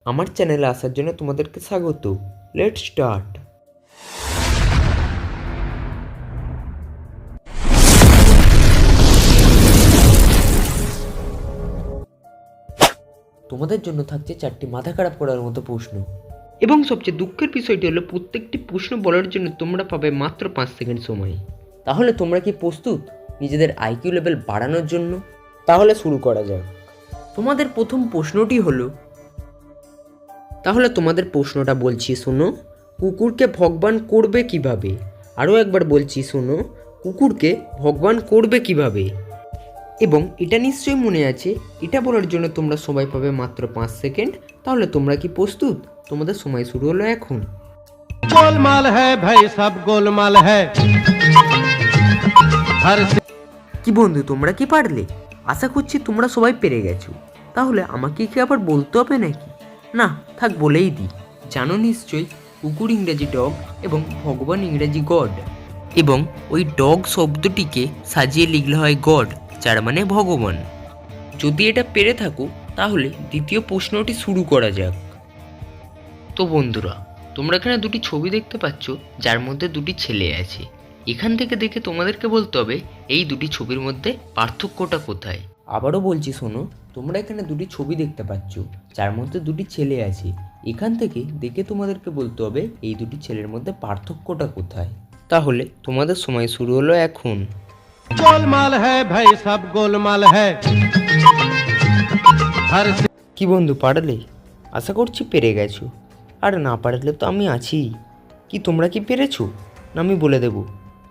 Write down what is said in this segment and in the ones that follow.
আমার চ্যানেলে আসার জন্য তোমাদেরকে স্বাগত। Let's start. তোমাদের জন্য থাকছে 4টি মাথা খারাপ করার মতো প্রশ্ন, এবং সবচেয়ে দুঃখের বিষয়টি হলো প্রত্যেকটি প্রশ্ন বলার জন্য তোমরা পাবে মাত্র 5 সেকেন্ড সময়। তাহলে তোমরা কি প্রস্তুত নিজেদের আইকিউ লেভেল বাড়ানোর জন্য? তাহলে শুরু করা যাক। তোমাদের প্রথম প্রশ্নটি হলো, তাহলে তোমাদের প্রশ্নটা বলছি শোনো, কুকুরকে ভগবান করবে কিভাবে? আরও একবার বলছি শোনো, কুকুরকে ভগবান করবে কিভাবে? এবং এটা নিশ্চয়ই মনে আছে, এটা বলার জন্য তোমরা সময় পাবে মাত্র 5 সেকেন্ড। তাহলে তোমরা কি প্রস্তুত? তোমাদের সময় শুরু হলো এখন। गोलमाल है भाई, सब गोलमाल है हर কি বন্ধু, তোমরা কি পারলে? আশা করছি তোমরা সবাই পেরে গেছো। তাহলে আমাকে কি আবার বলতে হবে নাকি? না থাক, বলেই দিই। জানো নিশ্চয়ই, কুকুর ইংরেজি ডগ এবং ভগবান ইংরেজি গড, এবং ওই ডগ শব্দটিকে সাজিয়ে লিখলে হয় গড, যার মানে ভগবান। যদি এটা পেরে থাকো তাহলে দ্বিতীয় প্রশ্নটি শুরু করা যাক। তো বন্ধুরা, তোমরা এখানে দুটি ছবি দেখতে পাচ্ছ, যার মধ্যে দুটি ছেলে আছে। এখান থেকে দেখে তোমাদেরকে বলতে হবে এই দুটি ছবির মধ্যে পার্থক্যটা কোথায়। আবারও বলছি শোনো, তোমরা এখানে দুটি ছবি দেখতে পাচ্ছ, যার মধ্যে দুটি ছেলে আছে। এখান থেকে দেখে তোমাদেরকে বলতে হবে এই দুটি ছেলের মধ্যে পার্থক্যটা কোথায়। তাহলে তোমাদের সময় শুরু হলো এখন। गोलमाल है भाई, सब गोलमाल है हर কি বন্ধু, পারলে? আশা করছি পেরে গেছো। আর না পারলে তো আমি আছি। কি তোমরা কি পেরেছো? না আমি বলে দেব?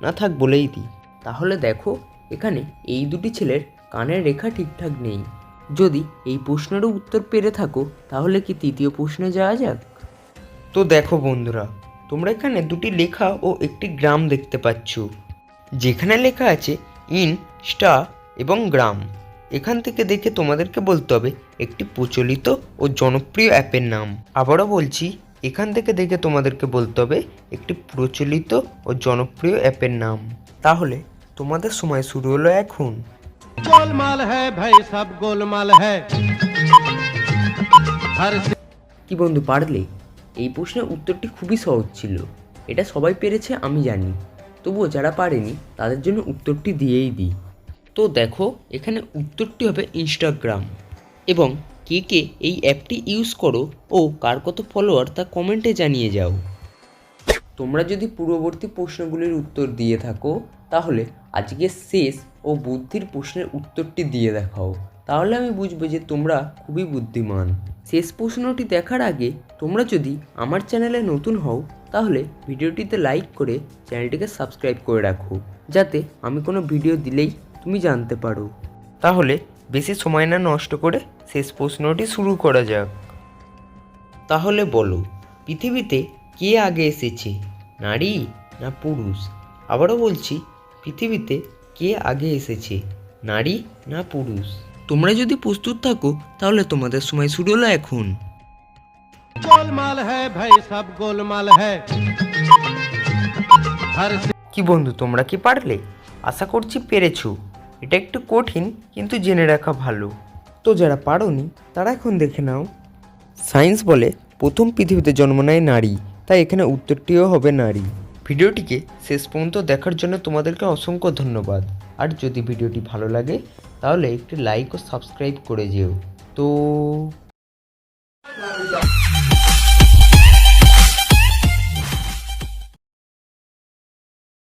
না থাক, বলেই দিই। তাহলে দেখো, এখানে এই দুটি ছেলের কানের রেখা ঠিকঠাক নেই। যদি এই প্রশ্নেরও উত্তর পেরে থাকো তাহলে কি তৃতীয় প্রশ্নে যাওয়া যাক? তো দেখো বন্ধুরা, তোমরা এখানে দুটি লেখা ও একটি গ্রাম দেখতে পাচ্ছ, যেখানে লেখা আছে ইন, স্টার এবং গ্রাম। এখান থেকে দেখে তোমাদেরকে বলতে হবে একটি প্রচলিত ও জনপ্রিয় অ্যাপের নাম। আবারও বলছি, এখান থেকে দেখে তোমাদেরকে বলতে হবে একটি প্রচলিত ও জনপ্রিয় অ্যাপের নাম। তাহলে তোমাদের সময় শুরু হলো এখন। गोलमाल है भाई, सब गोलमाल है हर কি বন্ধু, পারলে? এই প্রশ্নের উত্তরটি খুবই সহজ ছিল। এটা সবাই পেরেছে আমি জানি, তবুও যারা পারেনি তাদের জন্য উত্তরটি দিয়েই দিই। তো দেখো, এখানে উত্তরটি হবে ইনস্টাগ্রাম। এবং কে কে এই অ্যাপটি ইউজ করো ও কার কত ফলোয়ার তা কমেন্টে জানিয়ে যাও। তোমরা যদি পূর্ববর্তী প্রশ্নগুলির উত্তর দিয়ে থাকো তাহলে আজকে শেষ ও বুদ্ধির প্রশ্নের উত্তরটি দিয়ে দেখাও, তাহলে আমি বুঝবো যে তোমরা খুবই বুদ্ধিমান। শেষ প্রশ্নটি দেখার আগে তোমরা যদি আমার চ্যানেলে নতুন হও তাহলে ভিডিওটিতে লাইক করে চ্যানেলটিকে সাবস্ক্রাইব করে রাখো, যাতে আমি কোনো ভিডিও দিলেই তুমি জানতে পারো। তাহলে বেশি সময় না নষ্ট করে শেষ প্রশ্নটি শুরু করা যাক। তাহলে বলো, পৃথিবীতে কে আগে এসেছে, নারী না পুরুষ? আবারও বলছি, পৃথিবীতে কে আগে এসেছে, নারী না পুরুষ? তোমরা যদি প্রস্তুত থাকো তাহলে তোমাদের সময় শুরু হলো এখন। गोलमाल है भाई, सब गोलमाल है हर কি বন্ধু, তোমরা কি পারলে? আশা করছি পেরেছো। এটা একটু কঠিন, কিন্তু জেনে রাখা ভালো। তো যারা পারোনি তারা এখন দেখে নাও। সায়েন্স বলে প্রথম পৃথিবীতে জন্ম নেয় নারী, তাই এখানে উত্তরটিও হবে নারী। ভিডিওটিকে শেষ পর্যন্ত দেখার জন্য তোমাদেরকে অসংখ্য ধন্যবাদ। আর যদি ভিডিওটি ভালো লাগে তাহলে একটি লাইক ও সাবস্ক্রাইব করে যেও। তো